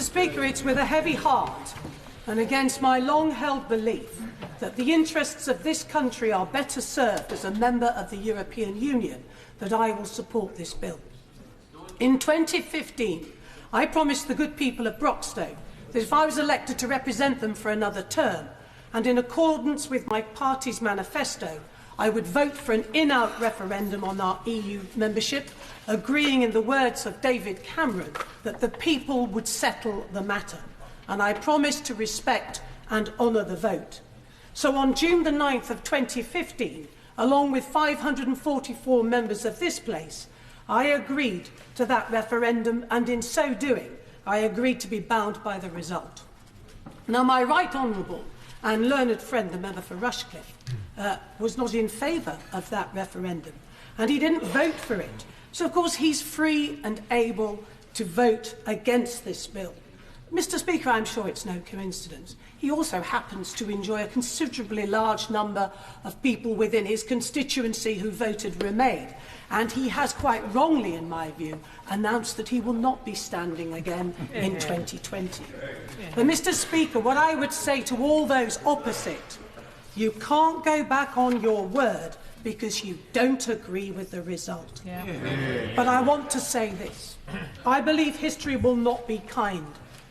Speaker, it's with a heavy heart and against my long-held belief that the interests of this country are better served as a member of the European Union that I will support this bill. In 2015, I promised the good people of Broxtowe that if I was elected to represent them for another term, and in accordance with my party's manifesto, I would vote for an in-out referendum on our EU membership, agreeing in the words of David Cameron that the people would settle the matter. And I promised to respect and honour the vote. So on June the 9th of 2015, along with 544 members of this place, I agreed to that referendum, and in so doing, I agreed to be bound by the result. Now, my right honourable and learned friend, the member for Rushcliffe, was not in favour of that referendum, and he didn't vote for it. So, of course, he's free and able to vote against this bill. Mr. Speaker, I'm sure it's no coincidence. He also happens to enjoy a considerably large number of people within his constituency who voted Remain, and he has quite wrongly, in my view, announced that he will not be standing again in 2020. But, Mr. Speaker, what I would say to all those opposite, you can't go back on your word because you don't agree with the result. But I want to say this. I believe history will not be kind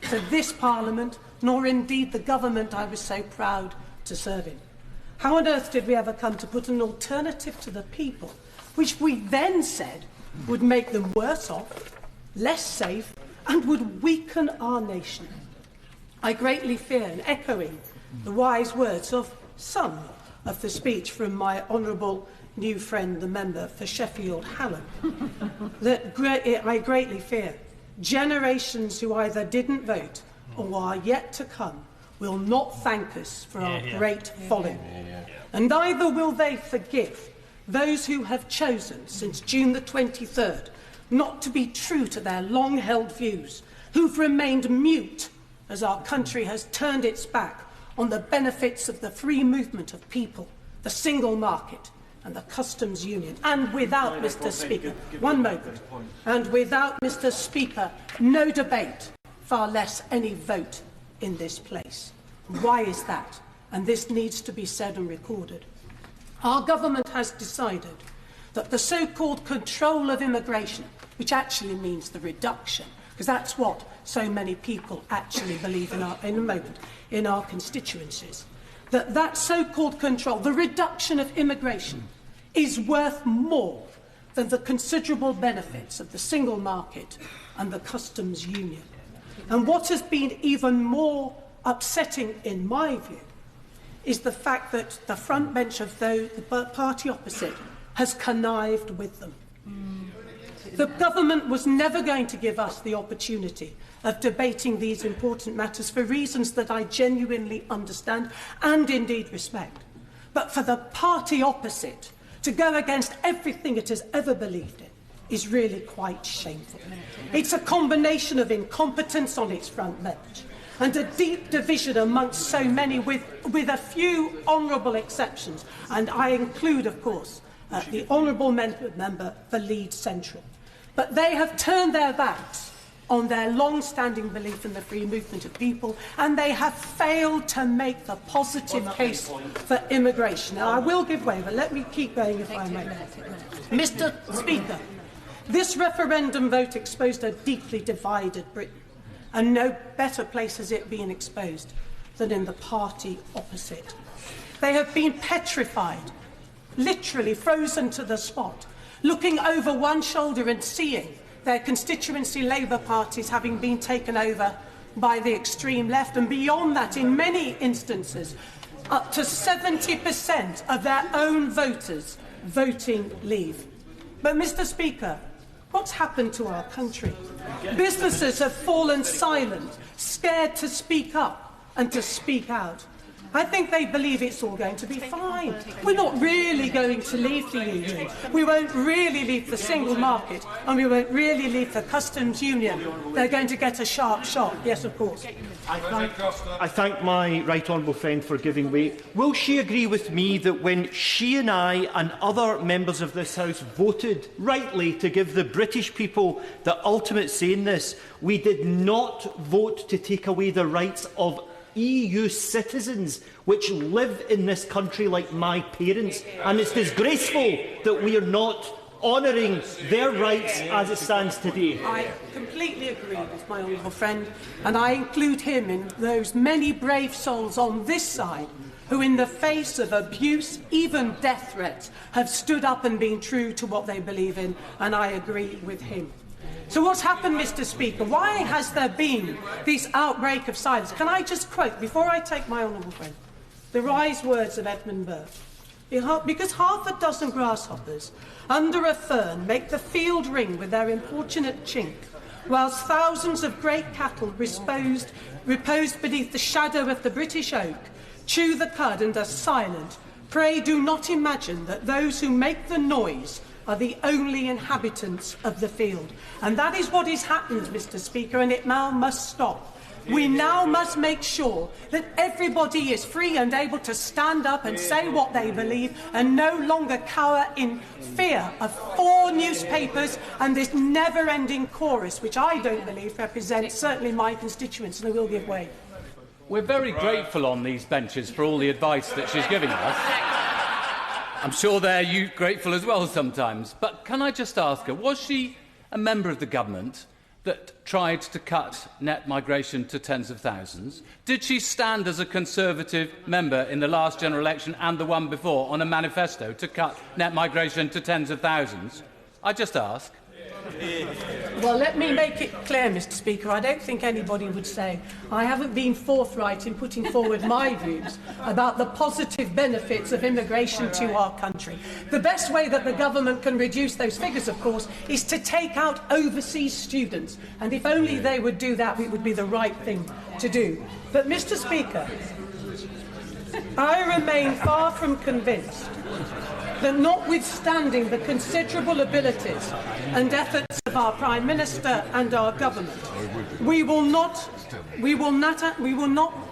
to this Parliament, nor indeed the government I was so proud to serve in. How on earth did we ever come to put an alternative to the people, which we then said would make them worse off, less safe, and would weaken our nation? I greatly fear, and echoing the wise words of some of the speech from my honourable new friend, the member for Sheffield Hallam, that I greatly fear generations who either didn't vote or are yet to come will not thank us for our great folly. And neither will they forgive those who have chosen since June the 23rd not to be true to their long-held views, who've remained mute as our country has turned its back on the benefits of the free movement of people, the single market and the customs union. And without, Mr. Speaker, one moment, and without, Mr. Speaker, no debate, far less any vote in this place. Why is that? And this needs to be said and recorded. Our government has decided that the so-called control of immigration, which actually means the reduction, because that's what so many people actually believe in our constituencies, that so-called control, the reduction of immigration, is worth more than the considerable benefits of the single market and the customs union. And what has been even more upsetting, in my view, is the fact that the front bench of the party opposite has connived with them. The government was never going to give us the opportunity of debating these important matters for reasons that I genuinely understand and indeed respect. But for the party opposite to go against everything it has ever believed in is really quite shameful. It's a combination of incompetence on its front bench and a deep division amongst so many, with a few honourable exceptions, and I include, of course, the honourable member for Leeds Central. But they have turned their backs on their long-standing belief in the free movement of people, and they have failed to make the positive case for immigration. Now, I will give way, but let me keep going if I may. Mr. Speaker, this referendum vote exposed a deeply divided Britain, and no better place has it been exposed than in the party opposite. They have been petrified, literally frozen to the spot, looking over one shoulder and seeing their constituency Labour parties having been taken over by the extreme left, and beyond that, in many instances, up to 70% of their own voters voting Leave. But, Mr. Speaker, what's happened to our country? Businesses have fallen silent, scared to speak up and to speak out. I think they believe it's all going to be fine. We're not really going to leave the Union. We won't really leave the single market, and we won't really leave the customs union. They're going to get a sharp shock. Yes, of course. I thank my right honourable friend for giving way. Will she agree with me that when she and I and other members of this House voted rightly to give the British people the ultimate say in this, we did not vote to take away the rights of EU citizens which live in this country like my parents, and it's disgraceful that we are not honouring their rights as it stands today. I completely agree with my honourable friend, and I include him in those many brave souls on this side who, in the face of abuse, even death threats, have stood up and been true to what they believe in, and I agree with him. So what's happened, Mr. Speaker? Why has there been this outbreak of silence? Can I just quote, before I take my honourable friend, the wise words of Edmund Burke? Because half a dozen grasshoppers under a fern make the field ring with their importunate chink, whilst thousands of great cattle reposed beneath the shadow of the British oak chew the cud and are silent. Pray do not imagine that those who make the noise are the only inhabitants of the field. And that is what has happened, Mr. Speaker, and it now must stop. We now must make sure that everybody is free and able to stand up and say what they believe and no longer cower in fear of 4 newspapers and this never-ending chorus, which I don't believe represents certainly my constituents, and I will give way. We're very grateful on these benches for all the advice that she's giving us. I'm sure they're grateful as well sometimes. But can I just ask her, was she a member of the government that tried to cut net migration to tens of thousands? Did she stand as a Conservative member in the last general election and the one before on a manifesto to cut net migration to tens of thousands? I just ask. Well, let me make it clear, Mr. Speaker, I don't think anybody would say I haven't been forthright in putting forward my views about the positive benefits of immigration to our country. The best way that the government can reduce those figures, of course, is to take out overseas students. And if only they would do that, it would be the right thing to do. But, Mr. Speaker, I remain far from convinced that, notwithstanding the considerable abilities and efforts of our Prime Minister and our government, we will not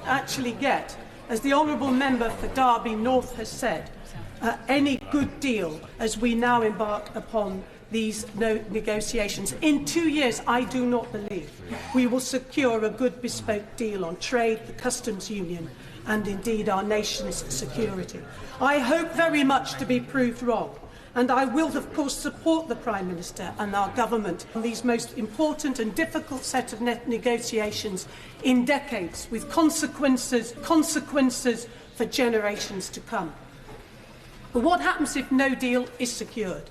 actually get, as the honourable member for Derby North has said, any good deal as we now embark upon these negotiations. In 2 years, I do not believe we will secure a good bespoke deal on trade, the customs union, and indeed our nation's security. I hope very much to be proved wrong, and I will of course support the Prime Minister and our government on these most important and difficult set of negotiations in decades, with consequences for generations to come. But what happens if no deal is secured?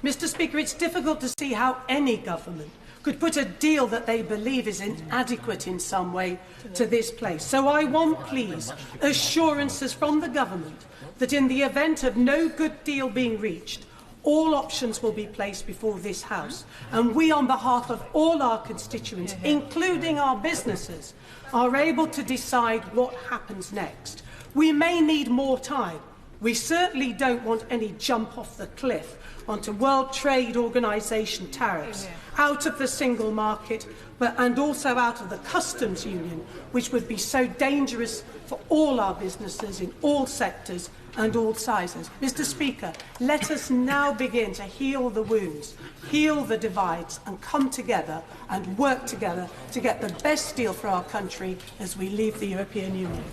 Mr. Speaker, it's difficult to see how any government could put a deal that they believe is inadequate in some way to this place. So I want, please, assurances from the government that in the event of no good deal being reached, all options will be placed before this House. And we, on behalf of all our constituents, including our businesses, are able to decide what happens next. We may need more time. We certainly don't want any jump off the cliff onto World Trade Organization tariffs, out of the single market, and also out of the customs union, which would be so dangerous for all our businesses in all sectors and all sizes. Mr. Speaker, let us now begin to heal the wounds, heal the divides, and come together and work together to get the best deal for our country as we leave the European Union.